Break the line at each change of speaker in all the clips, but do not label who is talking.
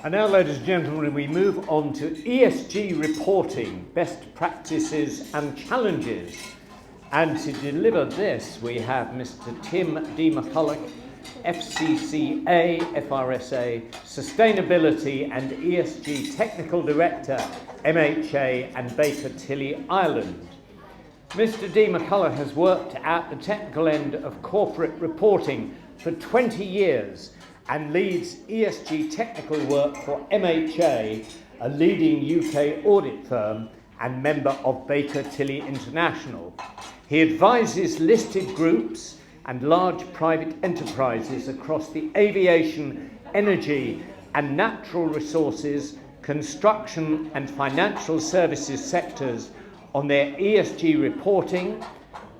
And now, ladies and gentlemen, we move on to ESG reporting, best practices and challenges. And to deliver this, we have Mr. Dee-McCullough FCCA FRSA, Sustainability and ESG Technical Director, MHA and Baker Tilly, Ireland. Mr. Dee-McCullough has worked at the technical end of corporate reporting for 20 years and leads ESG technical work for MHA, a leading UK audit firm and member of Baker Tilly International. He advises listed groups and large private enterprises across the aviation, energy and natural resources, construction and financial services sectors on their ESG reporting,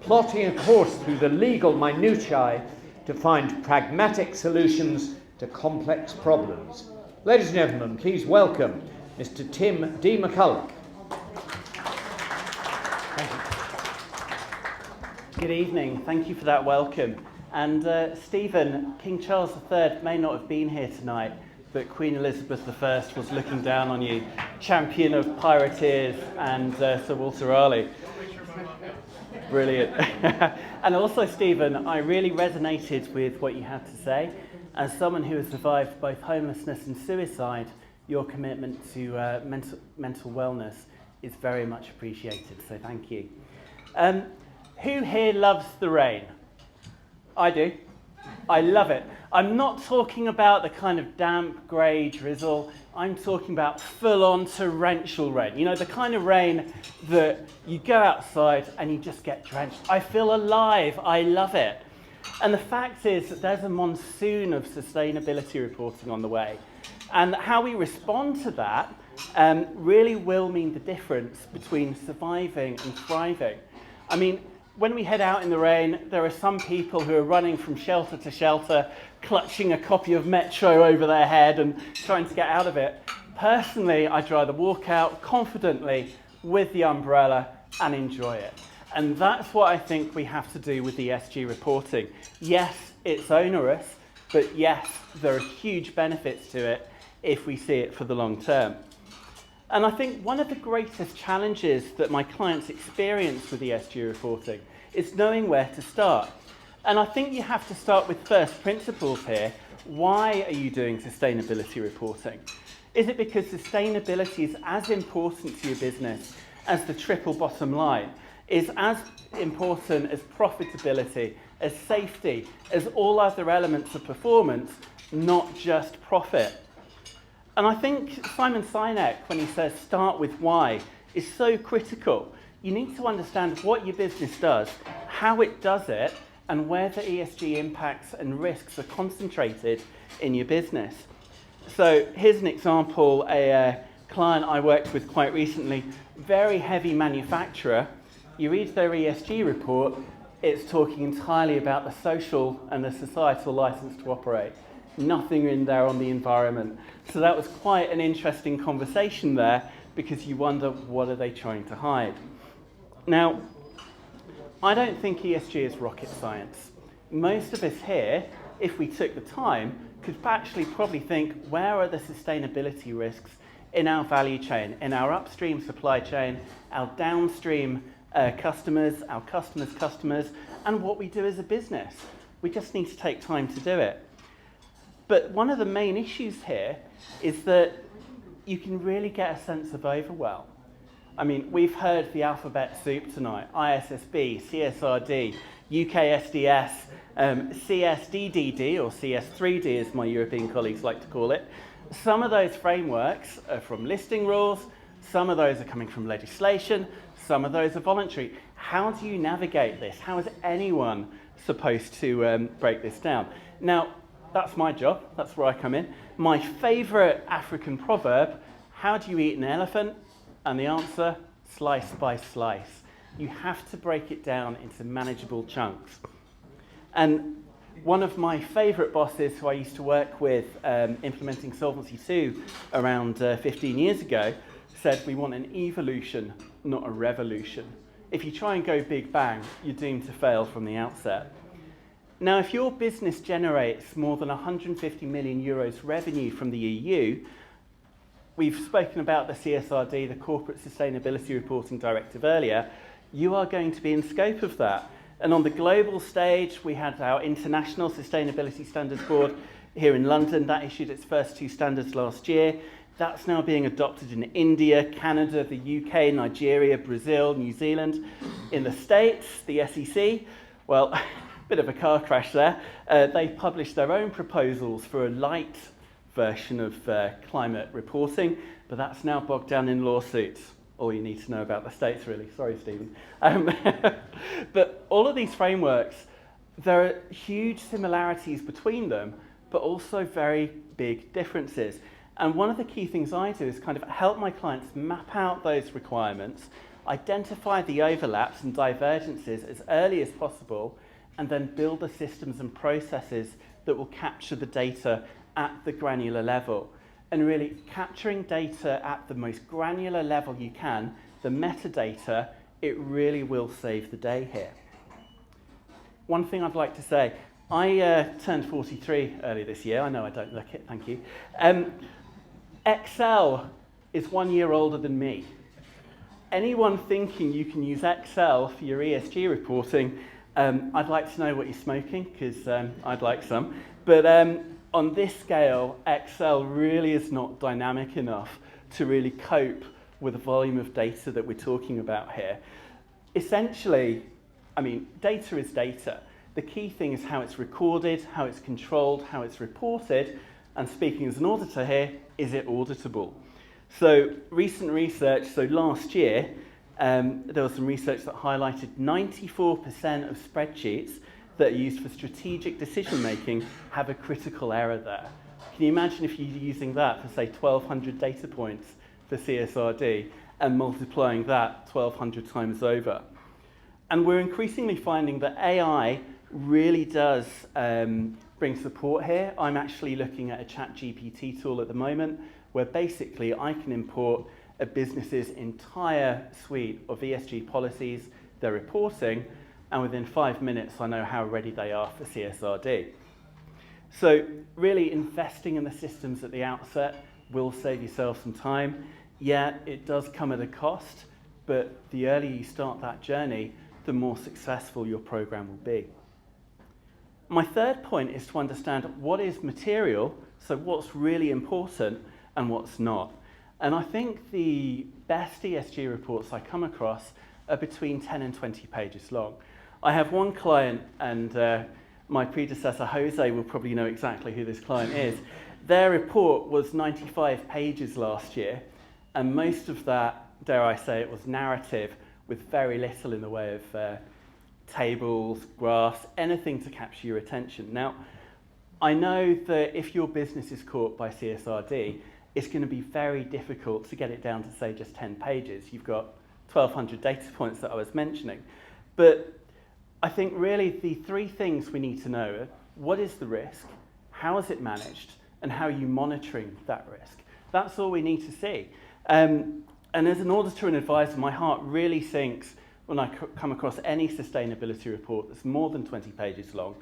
plotting a course through the legal minutiae to find pragmatic solutions to complex problems. Ladies and gentlemen, please welcome Mr. Dee-McCullough.
Thank you. Good evening. Thank you for that welcome. And Stephen, King Charles III may not have been here tonight, but Queen Elizabeth I was looking down on you, champion of pirateers and Sir Walter Raleigh. Brilliant. And also, Stephen, I really resonated with what you had to say. As someone who has survived both homelessness and suicide, your commitment to mental wellness is very much appreciated, so thank you. Who here loves the rain? I do. I love it. I'm not talking about the kind of damp, grey drizzle. I'm talking about full-on torrential rain. You know, the kind of rain that you go outside and you just get drenched. I feel alive. I love it. And the fact is that there's a monsoon of sustainability reporting on the way. And how we respond to that really will mean the difference between surviving and thriving. I mean, when we head out in the rain, there are some people who are running from shelter to shelter, clutching a copy of Metro over their head and trying to get out of it. Personally, I'd rather walk out confidently with the umbrella and enjoy it. And that's what I think we have to do with ESG reporting. Yes, it's onerous, but yes, there are huge benefits to it if we see it for the long term. And I think one of the greatest challenges that my clients experience with ESG reporting is knowing where to start. And I think you have to start with first principles here. Why are you doing sustainability reporting? Is it because sustainability is as important to your business as the triple bottom line? Is as important as profitability, as safety, as all other elements of performance, not just profit? And I think Simon Sinek, when he says start with why, is so critical. You need to understand what your business does, how it does it, and where the ESG impacts and risks are concentrated in your business. So here's an example, a client I worked with quite recently, very heavy manufacturer. You read their ESG report, it's talking entirely about the social and the societal license to operate. Nothing in there on the environment. So that was quite an interesting conversation there, because you wonder, what are they trying to hide? Now, I don't think ESG is rocket science. Most of us here, if we took the time, could actually probably think, where are the sustainability risks in our value chain, in our upstream supply chain, our downstream customers, our customers' customers, and what we do as a business. We just need to take time to do it. But one of the main issues here is that you can really get a sense of overwhelm. I mean, we've heard the alphabet soup tonight: ISSB, CSRD, UKSDS, CSDDD, or CS3D as my European colleagues like to call it. Some of those frameworks are from listing rules, some of those are coming from legislation, some of those are voluntary. How do you navigate this? How is anyone supposed to break this down? Now, that's my job, that's where I come in. My favourite African proverb: how do you eat an elephant? And the answer, slice by slice. You have to break it down into manageable chunks. And one of my favourite bosses who I used to work with implementing Solvency II around 15 years ago said, we want an evolution, not a revolution. If you try and go big bang, you're doomed to fail from the outset. Now, if your business generates more than 150 million euros revenue from the EU, we've spoken about the CSRD, the Corporate Sustainability Reporting Directive earlier. You are going to be in scope of that. And on the global stage, we had our International Sustainability Standards Board here in London. That issued its first 2 standards last year. That's now being adopted in India, Canada, the UK, Nigeria, Brazil, New Zealand. In the States, the SEC, well, bit of a car crash there. They published their own proposals for a light version of climate reporting, but that's now bogged down in lawsuits. All you need to know about the States, really. Sorry, Stephen. But all of these frameworks, there are huge similarities between them, but also very big differences. And one of the key things I do is kind of help my clients map out those requirements, identify the overlaps and divergences as early as possible, and then build the systems and processes that will capture the data at the granular level. And really capturing data at the most granular level you can, the metadata, it really will save the day here. One thing I'd like to say, I turned 43 earlier this year. I know I don't look it, thank you. Excel is 1 year older than me. Anyone thinking you can use Excel for your ESG reporting, I'd like to know what you're smoking, because I'd like some. But on this scale, Excel really is not dynamic enough to really cope with the volume of data that we're talking about here. Essentially, I mean, data is data. The key thing is how it's recorded, how it's controlled, how it's reported, and speaking as an auditor here, is it auditable? So recent research, so last year, there was some research that highlighted 94% of spreadsheets that are used for strategic decision making have a critical error there. Can you imagine if you're using that for, say, 1,200 data points for CSRD and multiplying that 1,200 times over? And we're increasingly finding that AI really does bring support here. I'm actually looking at a ChatGPT tool at the moment where basically I can import a business's entire suite of ESG policies, their reporting, and within 5 minutes I know how ready they are for CSRD. So really investing in the systems at the outset will save yourself some time. Yeah, it does come at a cost, but the earlier you start that journey, the more successful your program will be. My third point is to understand what is material, so what's really important and what's not. And I think the best ESG reports I come across are between 10 and 20 pages long. I have one client, and my predecessor Jose will probably know exactly who this client is. Their report was 95 pages last year, and most of that, dare I say, it was narrative with very little in the way of tables, graphs, anything to capture your attention. Now, I know that if your business is caught by CSRD, it's going to be very difficult to get it down to, say, just 10 pages. You've got 1,200 data points that I was mentioning. But I think really the 3 things we need to know are what is the risk, how is it managed, and how are you monitoring that risk. That's all we need to see. And as an auditor and advisor, my heart really sinks when I come across any sustainability report that's more than 20 pages long,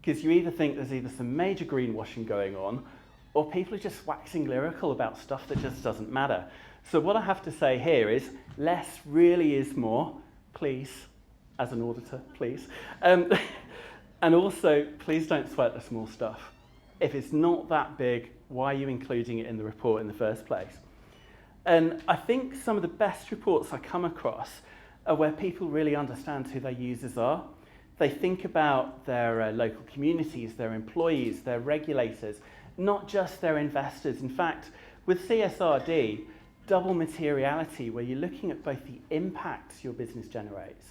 because you either think there's either some major greenwashing going on, or people are just waxing lyrical about stuff that just doesn't matter. So what I have to say here is less really is more, please, as an auditor, please. And also, please don't sweat the small stuff. If it's not that big, why are you including it in the report in the first place? And I think some of the best reports I come across are where people really understand who their users are. They think about their local communities, their employees, their regulators, not just their investors. In fact, with CSRD, double materiality, where you're looking at both the impacts your business generates,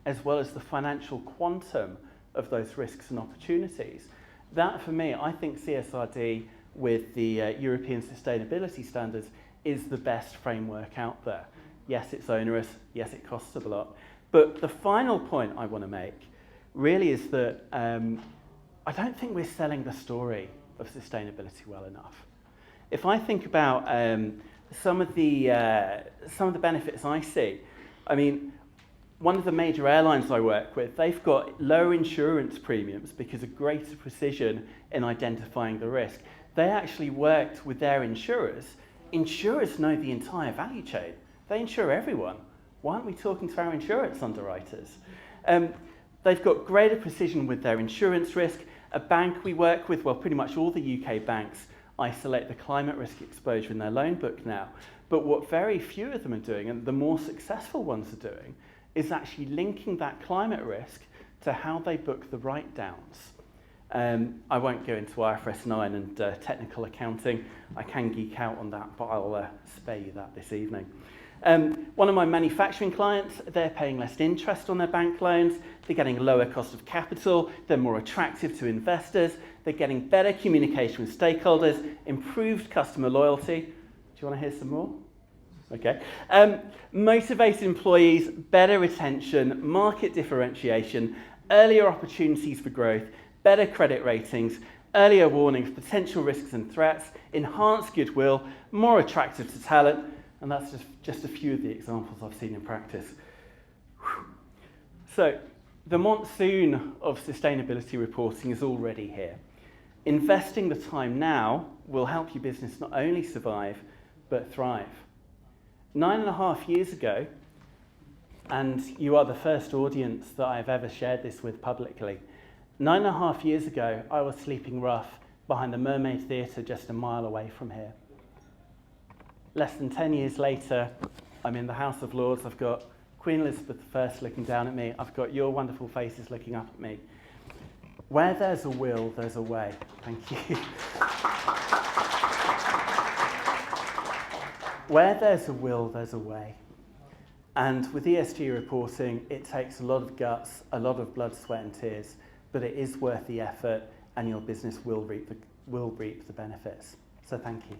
as well as the financial quantum of those risks and opportunities. That, for me, I think CSRD with the European Sustainability Standards is the best framework out there. Yes, it's onerous. Yes, it costs a lot. But the final point I want to make really is that I don't think we're selling the story of sustainability well enough. If I think about some of the benefits I see, I mean, one of the major airlines I work with, they've got low insurance premiums because of greater precision in identifying the risk. They actually worked with their insurers Insurers know the entire value chain. They insure everyone. Why aren't we talking to our insurance underwriters? They've got greater precision with their insurance risk. A bank we work with, well, pretty much all the UK banks isolate the climate risk exposure in their loan book now. But what very few of them are doing, and the more successful ones are doing, is actually linking that climate risk to how they book the write-downs. I won't go into IFRS 9 and technical accounting. I can geek out on that, but I'll spare you that this evening. One of my manufacturing clients, they're paying less interest on their bank loans, they're getting a lower cost of capital, they're more attractive to investors, they're getting better communication with stakeholders, improved customer loyalty. Do you want to hear some more? Okay. Motivated employees, better retention, market differentiation, earlier opportunities for growth, better credit ratings, earlier warning of potential risks and threats, enhanced goodwill, more attractive to talent, and that's just a few of the examples I've seen in practice. So, the monsoon of sustainability reporting is already here. Investing the time now will help your business not only survive, but thrive. 9.5 years ago, and you are the first audience that I've ever shared this with publicly, 9.5 years ago, I was sleeping rough behind the Mermaid Theatre just a mile away from here. Less than 10 years later, I'm in the House of Lords. I've got Queen Elizabeth I looking down at me. I've got your wonderful faces looking up at me. Where there's a will, there's a way. Thank you. Where there's a will, there's a way. And with ESG reporting, it takes a lot of guts, a lot of blood, sweat and tears, but it is worth the effort and your business will reap the benefits. So thank you.